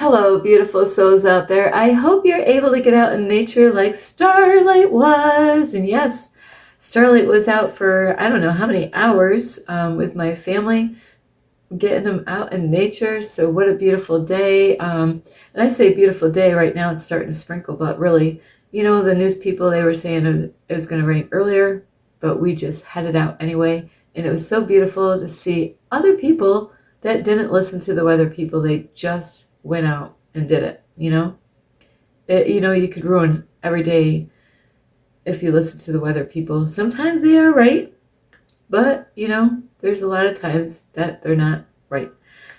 Hello, beautiful souls out there. I hope you're able to get out in nature like Starlight was. And yes, Starlight was out for I don't know how many hours with my family, getting them out in nature. So what a beautiful day. And I say beautiful day right now, it's starting to sprinkle, but really, the news people, they were saying it was going to rain earlier, but we just headed out anyway. And it was so beautiful to see other people that didn't listen to the weather people. They just went out and did it. You could ruin every day if you listen to the weather people. Sometimes they are right, but there's a lot of times that they're not right.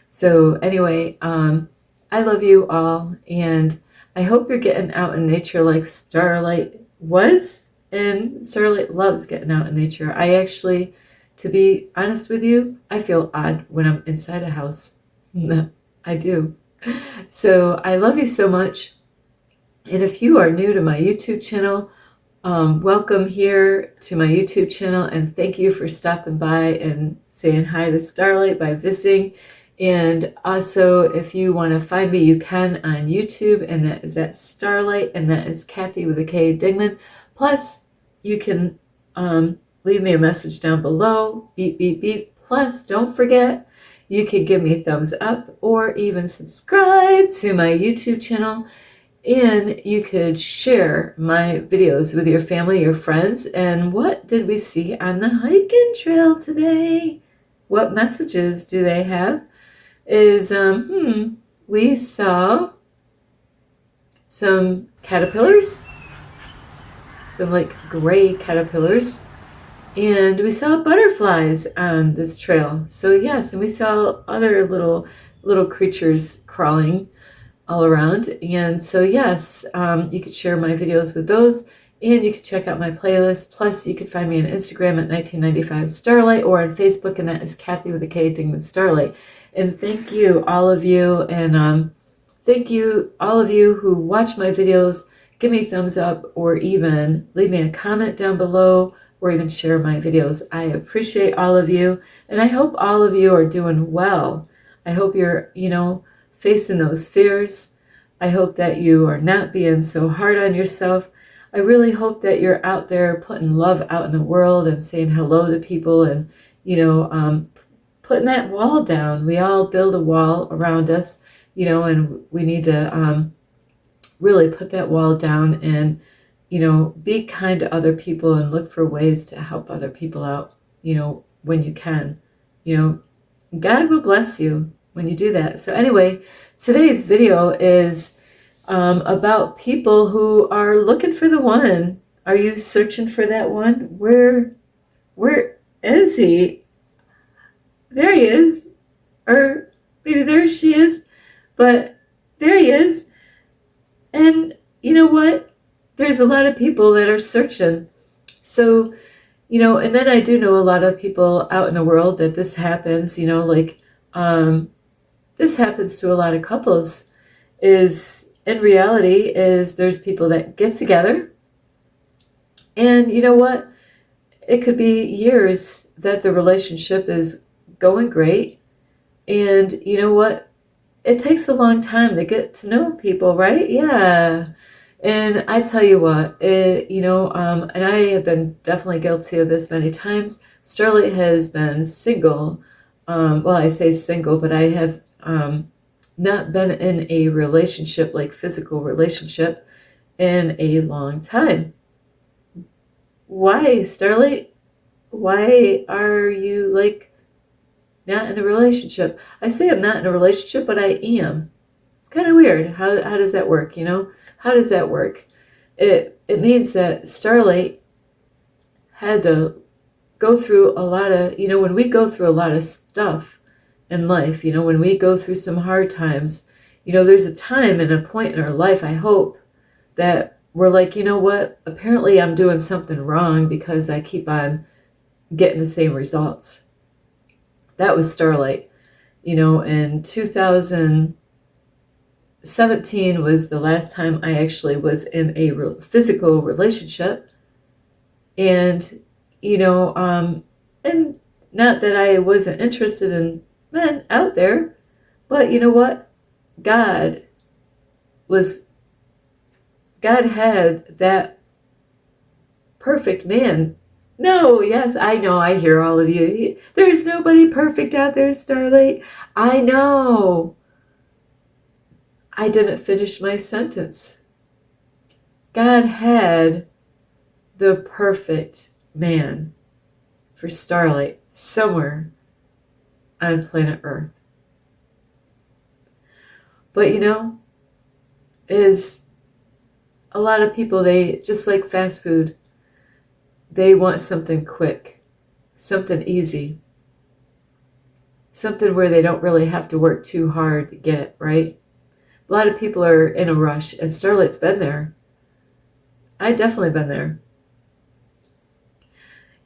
So anyway, I love you all, and I hope you're getting out in nature like Starlight was, and Starlight loves getting out in nature. I actually, to be honest with you, I feel odd when I'm inside a house. I do. So I love you so much. And if you are new to my YouTube channel, welcome here to my YouTube channel, and thank you for stopping by and saying hi to Starlight by visiting. And also, if you want to find me, you can on YouTube, and that is at Starlight, and that is Kathy with a K Dingman. Plus, you can leave me a message down below, beep, beep, beep. Plus, don't forget, you can give me a thumbs up or even subscribe to my YouTube channel. And you could share my videos with your family, your friends. And what did we see on the hiking trail today? What messages do they have? We saw some caterpillars, some like gray caterpillars, and we saw butterflies on this trail. So yes, and we saw other little creatures crawling all around. And so yes, you could share my videos with those, and you could check out my playlist. Plus, you could find me on Instagram at 1995 Starlight, or on Facebook, and that is Kathy with a K Dingman Starlight. And thank you, all of you, and thank you, all of you who watch my videos. Give me a thumbs up, or even leave me a comment down below, or even share my videos. I appreciate all of you, and I hope all of you are doing well. I hope you're, facing those fears. I hope that you are not being so hard on yourself. I really hope that you're out there putting love out in the world and saying hello to people, and putting that wall down. We all build a wall around us, and we need to really put that wall down and be kind to other people and look for ways to help other people out, when you can. God will bless you when you do that. So anyway, today's video is about people who are looking for the one. Are you searching for that one? Where is he? There he is. Or maybe there she is. But there he is. And you know what? There's a lot of people that are searching. So, and then I do know a lot of people out in the world that this happens, this happens to a lot of couples. In reality, there's people that get together, and you know what? It could be years that the relationship is going great, and you know what? It takes a long time to get to know people, right? Yeah. And I tell you what, and I have been definitely guilty of this many times. Starlight has been single. Well, I say single, but I have not been in a relationship, like physical relationship, in a long time. Why, Starlight? Why are you not in a relationship? I say I'm not in a relationship, but I am. It's kind of weird. How does that work? How does that work? It means that Starlight had to go through a lot of, when we go through a lot of stuff in life, when we go through some hard times, there's a time and a point in our life, I hope, that we're like, you know what, apparently I'm doing something wrong because I keep on getting the same results. That was Starlight. In 2017 was the last time I actually was in a physical relationship. And, and not that I wasn't interested in men out there, but you know what? God was God had that perfect man. No, yes, I know, I hear all of you. There's nobody perfect out there, Starlight. I know. I didn't finish my sentence. God had the perfect man for Starlight somewhere on planet Earth. But is a lot of people, they just like fast food. They want something quick, something easy, something where they don't really have to work too hard to get it, right? A lot of people are in a rush, and Starlight's been there. I've definitely been there.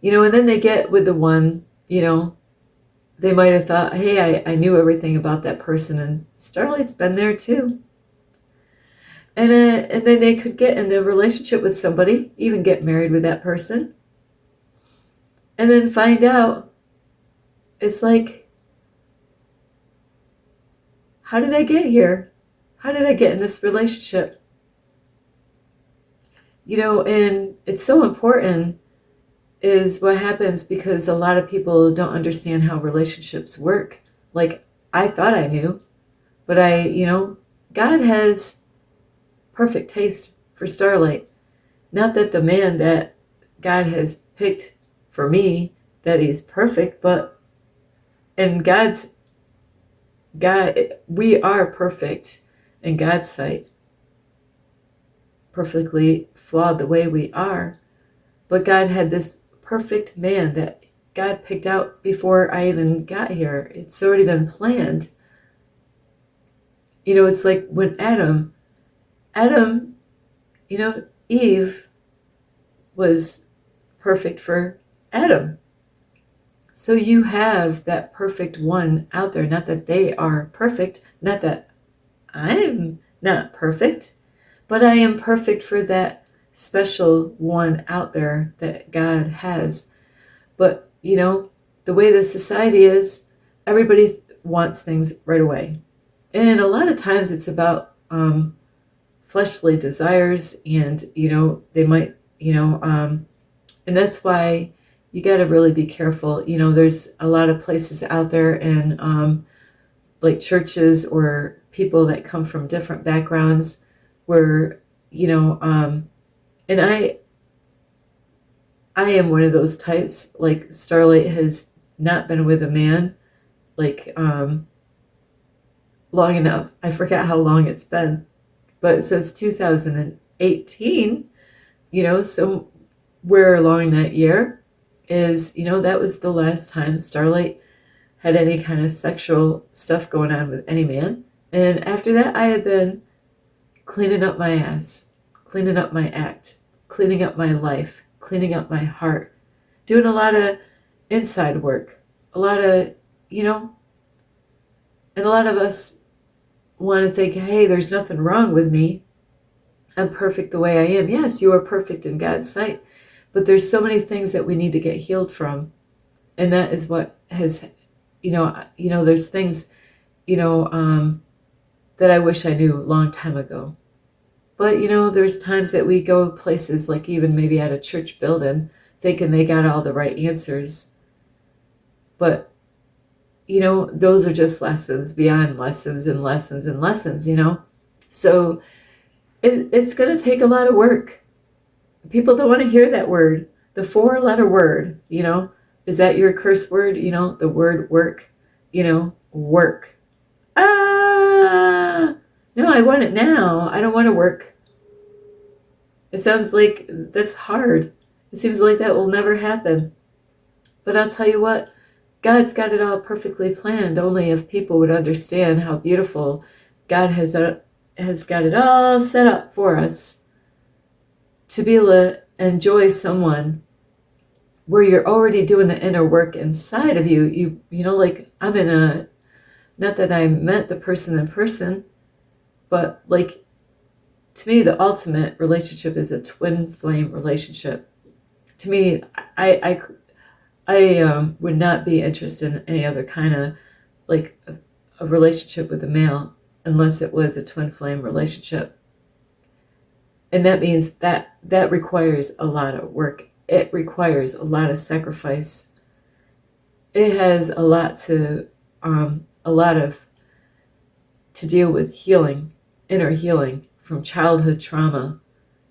And then they get with the one, they might have thought, hey, I knew everything about that person, and Starlight's been there too. And then they could get in a relationship with somebody, even get married with that person, and then find out, it's like, how did I get here? How did I get in this relationship? And it's so important is what happens, because a lot of people don't understand how relationships work. Like, I thought I knew, but God has perfect taste for Starlight. Not that the man that God has picked for me, that he's perfect, but in God, we are perfect in God's sight, perfectly flawed the way we are. But God had this perfect man that God picked out before I even got here. It's already been planned. It's like when Adam, Eve was perfect for Adam. So you have that perfect one out there. Not that they are perfect, not that I'm not perfect, but I am perfect for that special one out there that God has. But, the way the society is, everybody wants things right away. And a lot of times it's about fleshly desires, and, they might, and that's why you got to really be careful. There's a lot of places out there, and like churches or people that come from different backgrounds where, and I am one of those types. Like, Starlight has not been with a man like long enough. I forgot how long it's been, but since 2018, somewhere along that year is, that was the last time Starlight had any kind of sexual stuff going on with any man. And after that, I have been cleaning up my ass, cleaning up my act, cleaning up my life, cleaning up my heart, doing a lot of inside work, a lot of, and a lot of us want to think, hey, there's nothing wrong with me. I'm perfect the way I am. Yes, you are perfect in God's sight, but there's so many things that we need to get healed from. And that is what has, there's things, that I wish I knew a long time ago. But, there's times that we go places, like even maybe at a church building, thinking they got all the right answers. But, those are just lessons beyond lessons and lessons and lessons, So it's going to take a lot of work. People don't want to hear that word, the 4-letter word, Is that your curse word? The word work, work. No, I want it now. I don't want to work. It sounds like that's hard. It seems like that will never happen. But I'll tell you what, God's got it all perfectly planned. Only if people would understand how beautiful God has got it all set up for us to be able to enjoy someone where you're already doing the inner work inside of you. Like, I'm in a, not that I met the person in person, but like, to me, the ultimate relationship is a twin flame relationship. To me, I would not be interested in any other kind of, like, a relationship with a male. unless it was a twin flame relationship. And that means that requires a lot of work. It requires a lot of sacrifice. It has a lot of to deal with healing, inner healing from childhood trauma,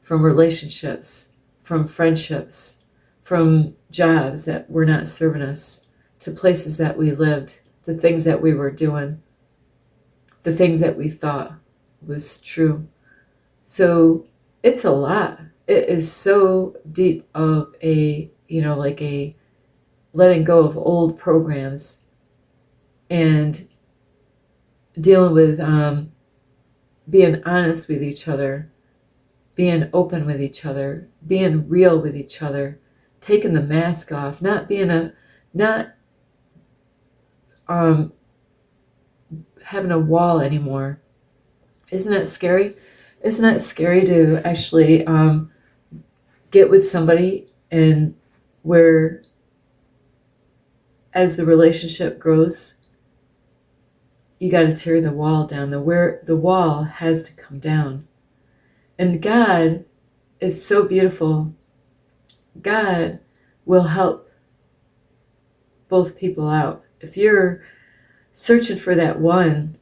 from relationships, from friendships, from jobs that were not serving us, to places that we lived, the things that we were doing, the things that we thought was true. So it's a lot. It is so deep of a, like a letting go of old programs and dealing with being honest with each other, being open with each other, being real with each other, taking the mask off, not having a wall anymore. Isn't that scary? Isn't that scary to actually get with somebody and where, as the relationship grows, you got to tear the wall down. The wall has to come down. And God, it's so beautiful. God will help both people out. If you're searching for that one,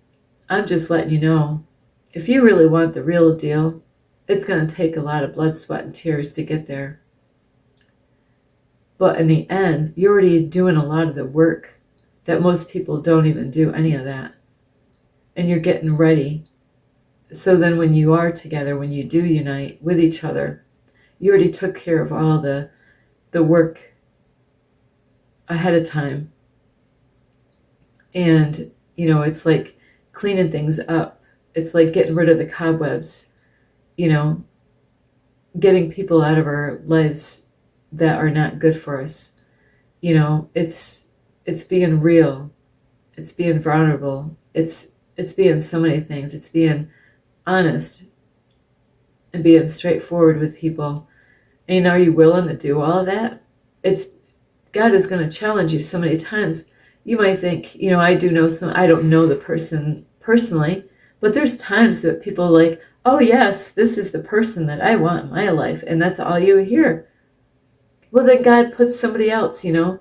I'm just letting you know, if you really want the real deal, it's going to take a lot of blood, sweat, and tears to get there. But in the end, you're already doing a lot of the work that most people don't even do any of that. And you're getting ready. So then when you are together, when you do unite with each other, you already took care of all the work ahead of time. And, it's like cleaning things up. It's like getting rid of the cobwebs, getting people out of our lives that are not good for us. It's being real. It's being vulnerable. It's being so many things. It's being honest and being straightforward with people. And are you willing to do all of that? God is going to challenge you so many times. You might think, I don't know the person personally, but there's times that people are like, oh yes, this is the person that I want in my life. And that's all you hear. Well, then God puts somebody else, God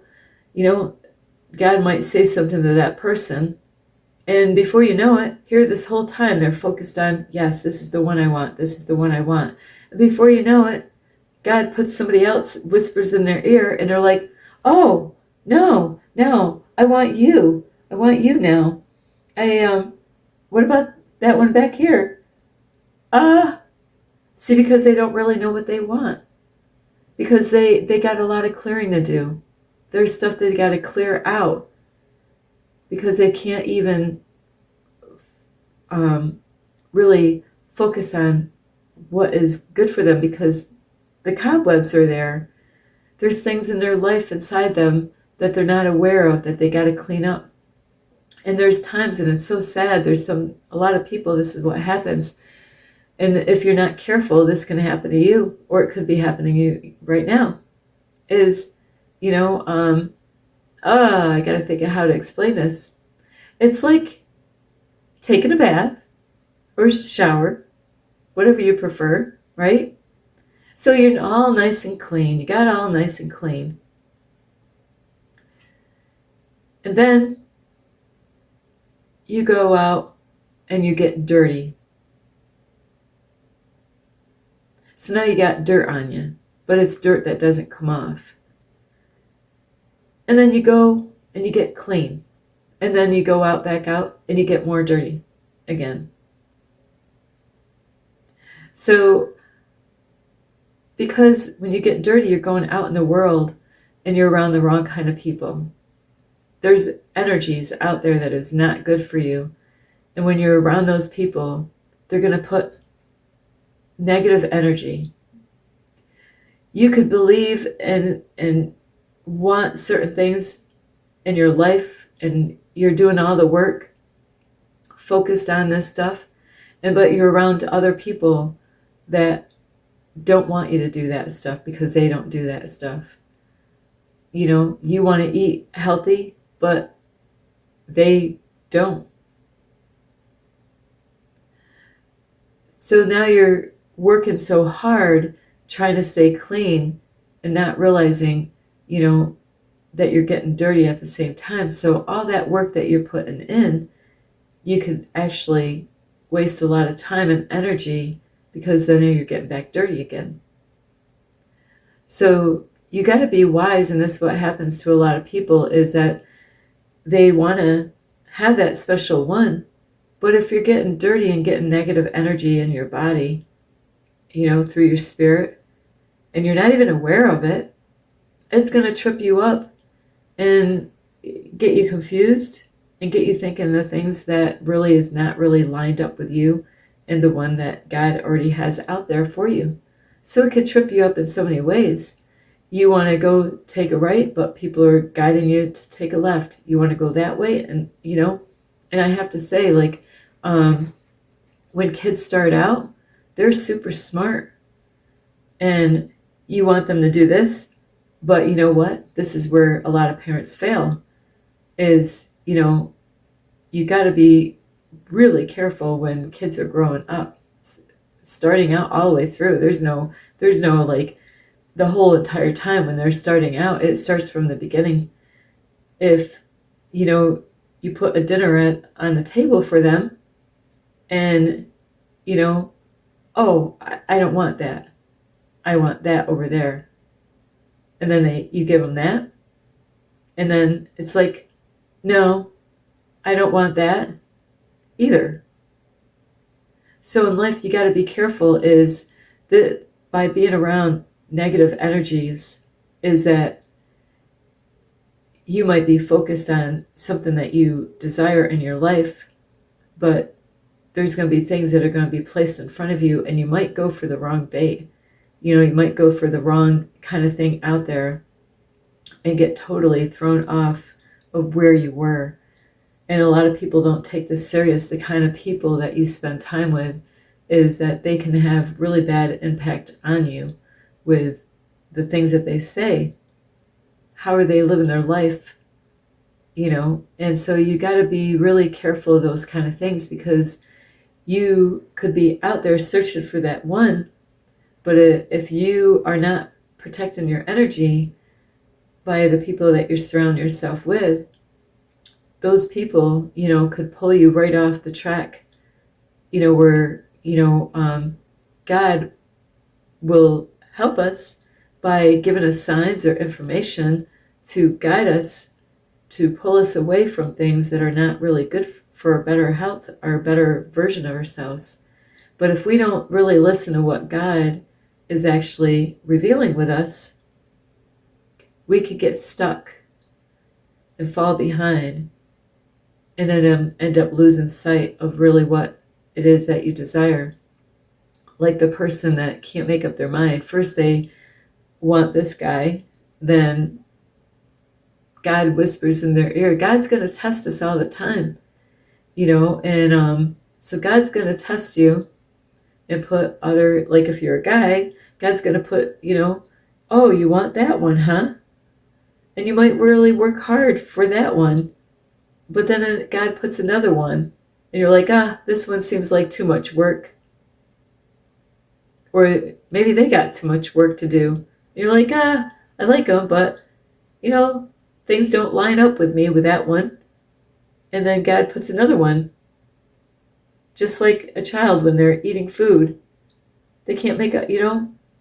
might say something to that person. And before you know it, here this whole time they're focused on, yes, this is the one I want. This is the one I want. And before you know it, God puts somebody else, whispers in their ear, and they're like, oh, no, I want you. I want you now. What about that one back here? See, because they don't really know what they want. Because they got a lot of clearing to do. There's stuff they got to clear out. Because they can't even really focus on what is good for them because the cobwebs are there. There's things in their life inside them that they're not aware of that they got to clean up. And there's times, and it's so sad, a lot of people, this is what happens. And if you're not careful, this can happen to you, or it could be happening to you right now, is, I got to think of how to explain this. It's like taking a bath or shower, whatever you prefer, right? So you're all nice and clean. You got all nice and clean. And then you go out and you get dirty. So now you got dirt on you, but it's dirt that doesn't come off. And then you go and you get clean. And then you go back out, and you get more dirty again. So, because when you get dirty, you're going out in the world and you're around the wrong kind of people. There's energies out there that is not good for you. And when you're around those people, they're going to put negative energy. You could believe and want certain things in your life, and you're doing all the work focused on this stuff, but you're around other people that don't want you to do that stuff because they don't do that stuff. You want to eat healthy, but they don't. So now you're working so hard trying to stay clean and not realizing, you know, that you're getting dirty at the same time. So all that work that you're putting in, you could actually waste a lot of time and energy because then you're getting back dirty again. So you got to be wise, and this is what happens to a lot of people is that they want to have that special one, but if you're getting dirty and getting negative energy in your body, through your spirit, and you're not even aware of it, it's going to trip you up and get you confused and get you thinking the things that really is not really lined up with you and the one that God already has out there for you. So it could trip you up in so many ways. You want to go take a right, but people are guiding you to take a left. You want to go that way, and I have to say, like, when kids start out, they're super smart, and you want them to do this, but you know what? This is where a lot of parents fail. Is you got to be really careful when kids are growing up, starting out all the way through. There's no like the whole entire time when they're starting out. It starts from the beginning. If you put a dinner on the table for them, and oh, I don't want that. I want that over there. And then you give them that, and then it's like, no, I don't want that either. So in life, you got to be careful is that by being around negative energies is that you might be focused on something that you desire in your life, but there's going to be things that are going to be placed in front of you, and you might go for the wrong bait. You might go for the wrong kind of thing out there and get totally thrown off of where you were. And a lot of people don't take this serious. The kind of people that you spend time with is that they can have really bad impact on you with the things that they say. How are they living their life? And so you got to be really careful of those kind of things, because you could be out there searching for that one, but if you are not protecting your energy by the people that you're surrounding yourself with, those people, could pull you right off the track, where, God will help us by giving us signs or information to guide us, to pull us away from things that are not really good for a better health or a better version of ourselves. But if we don't really listen to what God is actually revealing with us, we could get stuck and fall behind and then end up losing sight of really what it is that you desire. Like the person that can't make up their mind. First they want this guy, then God whispers in their ear. God's going to test us all the time, and so God's going to test you and put other, like if you're a guy, God's going to put, oh, you want that one, huh? And you might really work hard for that one, but then God puts another one, and you're like, this one seems like too much work. Or maybe they got too much work to do. And you're like, I like them, but, things don't line up with me with that one. And then God puts another one. Just like a child when they're eating food, they can't make a,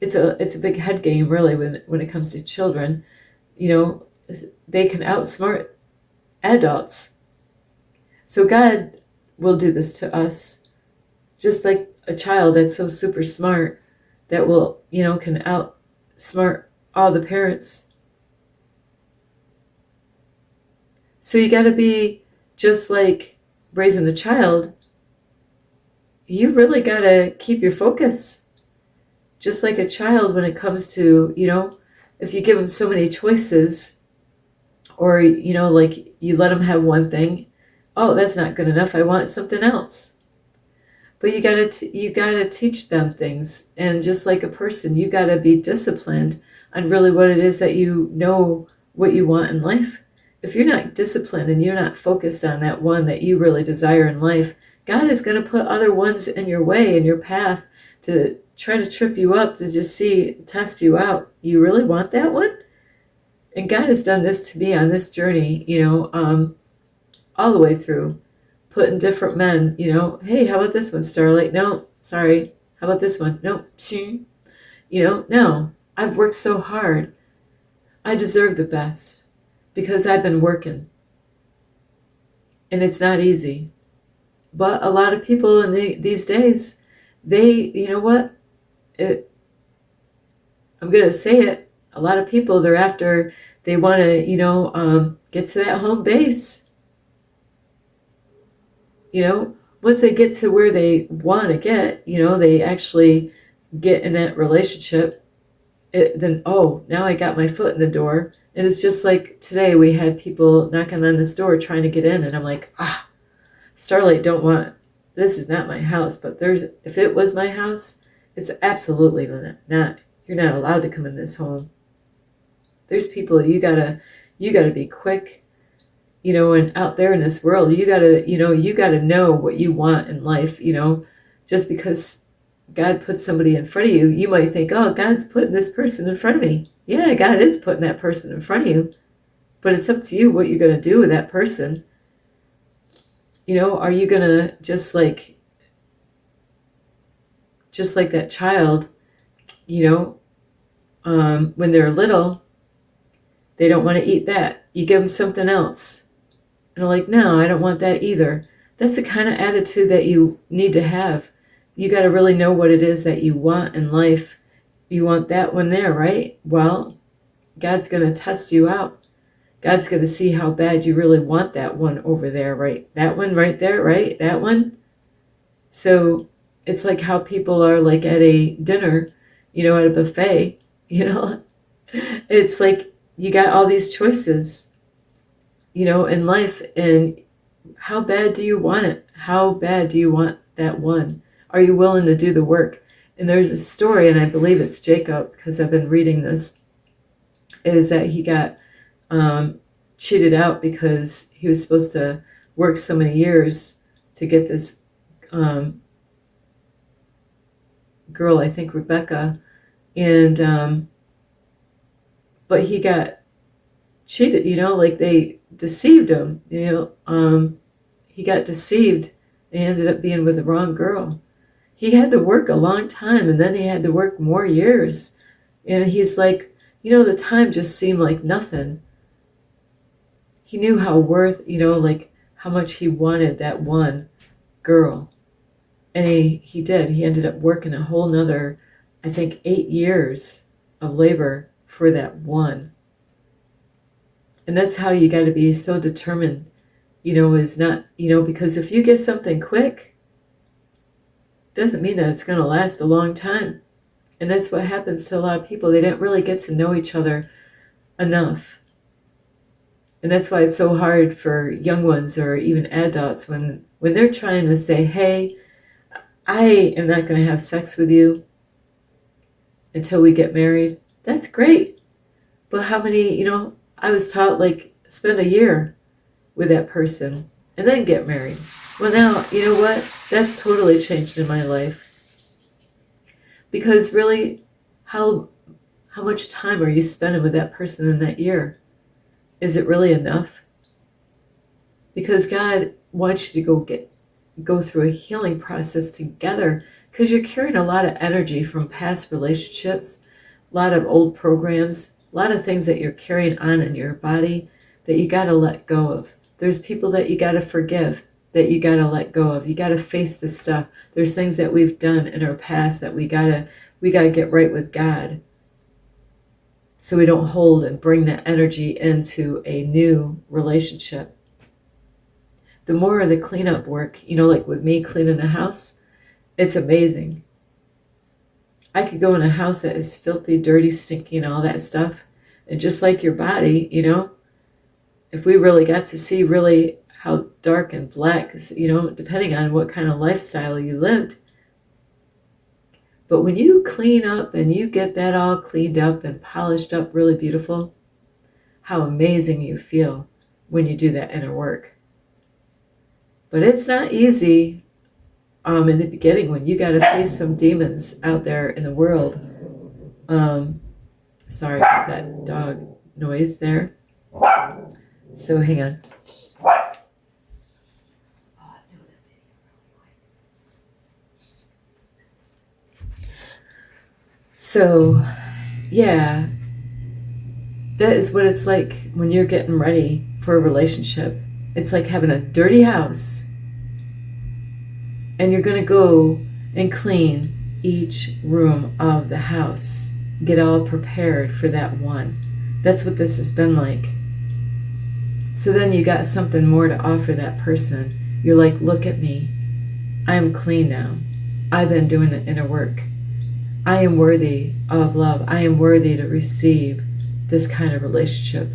it's a big head game really when it comes to children. They can outsmart adults. So God will do this to us, just like a child that's so super smart that will, can outsmart all the parents. So you got to be just like raising a child. You really got to keep your focus. Just like a child when it comes to, if you give them so many choices, or, like you let them have one thing, oh, that's not good enough, I want something else. But you gotta teach them things. And just like a person, you gotta be disciplined on really what it is that what you want in life. If you're not disciplined and you're not focused on that one that you really desire in life, God is going to put other ones in your way, in your path, to try to trip you up, to just test you out. You really want that one? And God has done this to me on this journey, all the way through, putting different men, hey, how about this one, Starlight? No, sorry. How about this one? No, no. I've worked so hard. I deserve the best because I've been working. And it's not easy. But a lot of people these days, you know what? I'm going to say it. A lot of people, they want to, get to that home base. Once they get to where they want to get, they actually get in that relationship. Then, oh, now I got my foot in the door. And it's just like today we had people knocking on this door trying to get in. And I'm like, Starlight this is not my house. But if it was my house, it's absolutely not. You're not allowed to come in this home. There's people you gotta be quick, and out there in this world, you gotta know what you want in life, just because God puts somebody in front of you, you might think, oh, God's putting this person in front of me. Yeah, God is putting that person in front of you, but it's up to you what you're going to do with that person. Are you going to just like that child, when they're little, they don't want to eat that. You give them something else. And they're like, no, I don't want that either. That's the kind of attitude that you need to have. You got to really know what it is that you want in life. You want that one there, right? Well, God's going to test you out. God's going to see how bad you really want that one over there, right? That one right there, right? That one. So it's like how people are like at a dinner, at a buffet, It's like you got all these choices, in life. And how bad do you want it? How bad do you want that one? Are you willing to do the work? And there's a story, and I believe it's Jacob, because I've been reading this, is that he got cheated out because he was supposed to work so many years to get this girl, I think Rebecca, and but he got cheated, like they deceived him, he got deceived and ended up being with the wrong girl. He had to work a long time, and then he had to work more years. And he's like, the time just seemed like nothing. He knew how how much he wanted that one girl. And he did. He ended up working a whole nother, I think, 8 years of labor for that one. And that's how you got to be so determined, is not, because if you get something quick, doesn't mean that it's going to last a long time. And that's what happens to a lot of people. They didn't really get to know each other enough. And that's why it's so hard for young ones or even adults when they're trying to say, hey, I am not going to have sex with you until we get married. That's great. But how many, I was taught spend a year with that person and then get married. Well, now, you know what? That's totally changed in my life. Because really, how much time are you spending with that person in that year? Is it really enough? Because God wants you to go through a healing process together, because you're carrying a lot of energy from past relationships, a lot of old programs, a lot of things that you're carrying on in your body that you got to let go of. There's people that you got to forgive, that you got to let go of. You got to face this stuff. There's things that we've done in our past that we got to get right with God, so we don't hold and bring that energy into a new relationship. The more of the cleanup work, like with me cleaning a house, it's amazing. I could go in a house that is filthy, dirty, stinky, and all that stuff, and just like your body, if we really got to see really how dark and black, depending on what kind of lifestyle you lived. But when you clean up and you get that all cleaned up and polished up really beautiful, how amazing you feel when you do that inner work. But it's not easy. in the beginning when you got to face some demons out there in the world. Sorry about that dog noise there. So hang on. So, yeah, that is what it's like when you're getting ready for a relationship. It's like having a dirty house, and you're going to go and clean each room of the house, get all prepared for that one. That's what this has been like. So then you got something more to offer that person. You're like, look at me. I'm clean now. I've been doing the inner work. I am worthy of love. I am worthy to receive this kind of relationship.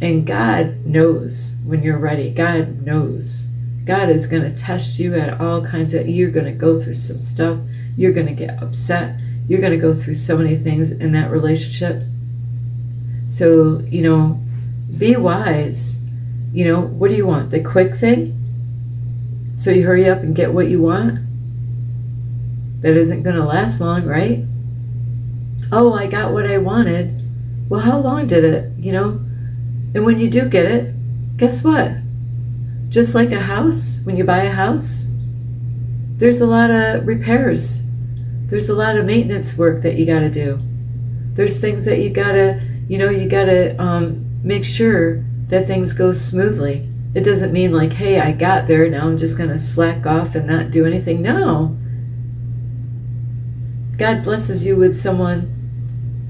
And God knows when you're ready. God knows. God is going to test you at all kinds of, you're going to go through some stuff. You're going to get upset. You're going to go through so many things in that relationship. So, be wise. What do you want? The quick thing? So you hurry up and get what you want? That isn't going to last long, right? Oh, I got what I wanted. Well, how long did it? And when you do get it, guess what? Just like a house, when you buy a house, there's a lot of repairs. There's a lot of maintenance work that you got to do. There's things that you got to, make sure that things go smoothly. It doesn't mean like, hey, I got there, now I'm just going to slack off and not do anything. No. God blesses you with someone.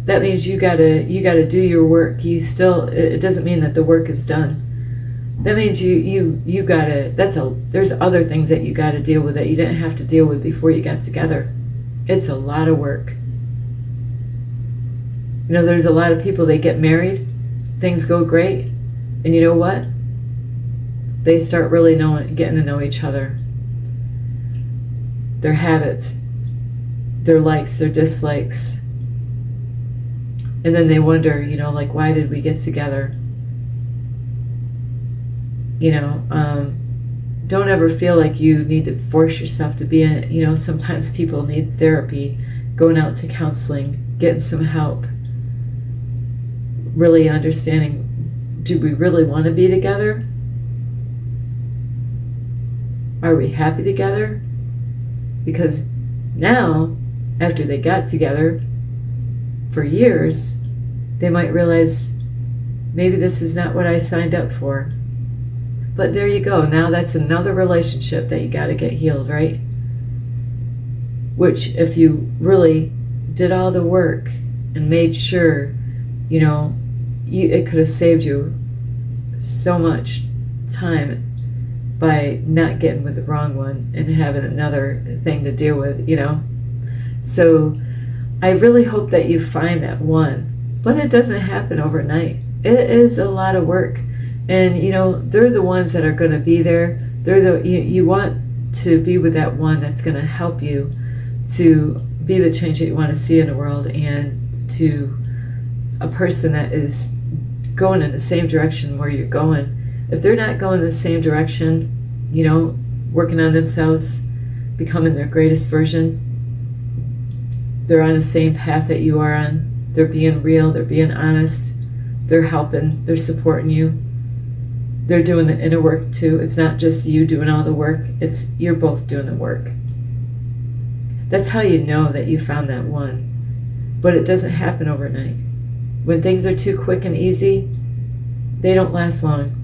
That means you gotta do your work. It doesn't mean that the work is done. That means you gotta, there's other things that you gotta deal with that you didn't have to deal with before you got together. It's a lot of work. There's a lot of people, they get married, things go great, and you know what? They start really getting to know each other. Their habits, their likes, their dislikes. And then they wonder, like, why did we get together? Don't ever feel like you need to force yourself to be in, sometimes people need therapy, going out to counseling, getting some help, really understanding, do we really want to be together? Are we happy together? Because now, after they got together for years, they might realize maybe this is not what I signed up for. But there you go. Now that's another relationship that you got to get healed, right? Which, if you really did all the work and made sure, it could have saved you so much time by not getting with the wrong one and having another thing to deal with, So I really hope that you find that one. But it doesn't happen overnight. It is a lot of work. And, they're the ones that are going to be there. You want to be with that one that's going to help you to be the change that you want to see in the world, and to a person that is going in the same direction where you're going. If they're not going the same direction, working on themselves, becoming their greatest version, they're on the same path that you are on. They're being real, they're being honest, they're helping, they're supporting you. They're doing the inner work too. It's not just you doing all the work, you're both doing the work. That's how you know that you found that one. But it doesn't happen overnight. When things are too quick and easy, they don't last long.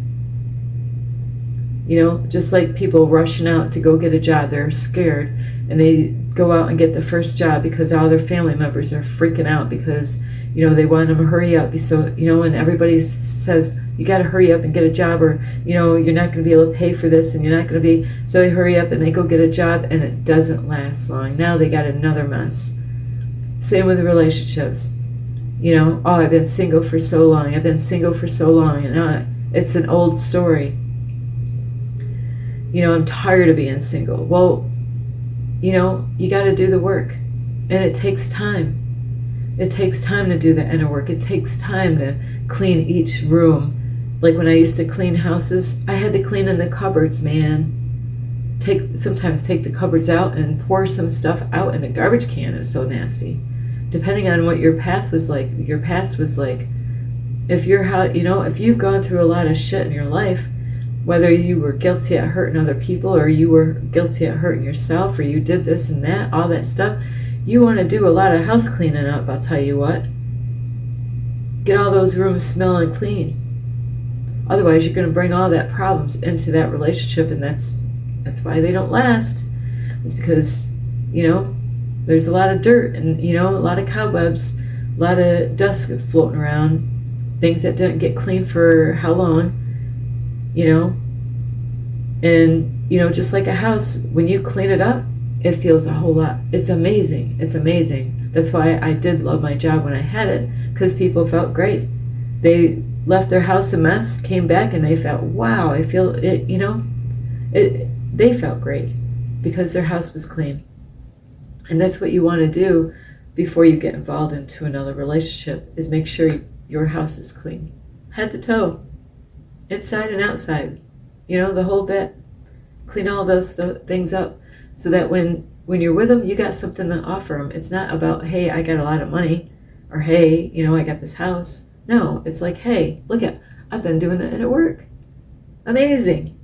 Just like people rushing out to go get a job, they're scared, and they go out and get the first job because all their family members are freaking out because, they want them to hurry up. So, and everybody says, you got to hurry up and get a job, or, you're not going to be able to pay for this, and you're not going to be, so they hurry up and they go get a job, and it doesn't last long. Now they got another mess. Same with the relationships. Oh, I've been single for so long. And it's an old story. I'm tired of being single. Well, you got to do the work, and it takes time. It takes time to do the inner work. It takes time to clean each room. Like when I used to clean houses, I had to clean in the cupboards, man. sometimes take the cupboards out and pour some stuff out in a garbage can. It was so nasty. Depending on what your past was like, if if you've gone through a lot of shit in your life, whether you were guilty at hurting other people or you were guilty at hurting yourself or you did this and that, all that stuff, you want to do a lot of house cleaning up, I'll tell you what. Get all those rooms smelling clean. Otherwise, you're going to bring all that problems into that relationship, and that's why they don't last. It's because, there's a lot of dirt and, a lot of cobwebs, a lot of dust floating around, things that didn't get cleaned for how long, and, just like a house, when you clean it up, it feels a whole lot. It's amazing. It's amazing. That's why I did love my job when I had it, because people felt great. They left their house a mess, came back, and they felt, wow, I feel it, they felt great because their house was clean. And that's what you want to do before you get involved into another relationship, is make sure your house is clean, head to toe, inside and outside, the whole bit. Clean all those things up so that when you're with them, you got something to offer them. It's not about, hey, I got a lot of money, or hey, I got this house. No, it's like, hey, look I've been doing it and it worked. Amazing.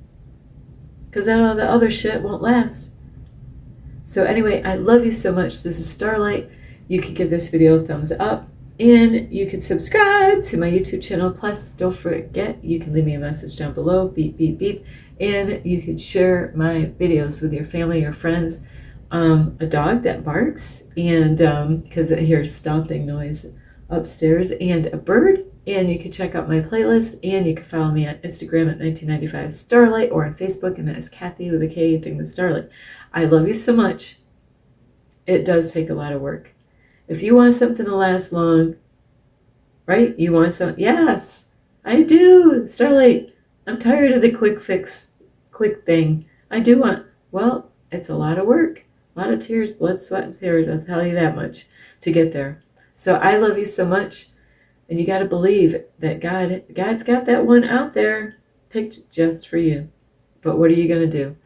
Because all the other shit won't last. So anyway, I love you so much. This is Starlight. You can give this video a thumbs up, and you can subscribe to my YouTube channel. Plus, don't forget, you can leave me a message down below, beep, beep, beep, and you can share my videos with your family or friends. A dog that barks, and because it hears stomping noise upstairs, and a bird. And you can check out my playlist, and you can follow me on Instagram at 1995 Starlight, or on Facebook, and that is Kathy with a K, Ding the Starlight. I love you so much. It does take a lot of work. If you want something to last long, right? You want something? Yes, I do. Starlight, I'm tired of the quick fix, quick thing. I do want, well, it's a lot of work. A lot of tears, blood, sweat, and tears. I'll tell you that much to get there. So I love you so much. And you got to believe that God's got that one out there picked just for you. But what are you going to do?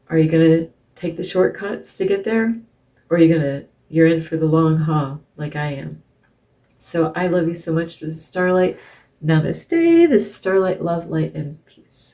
Are you going to take the shortcuts to get there? Or you're in for the long haul like I am. So I love you so much. This is Starlight. Namaste. This is Starlight, love, light, and peace.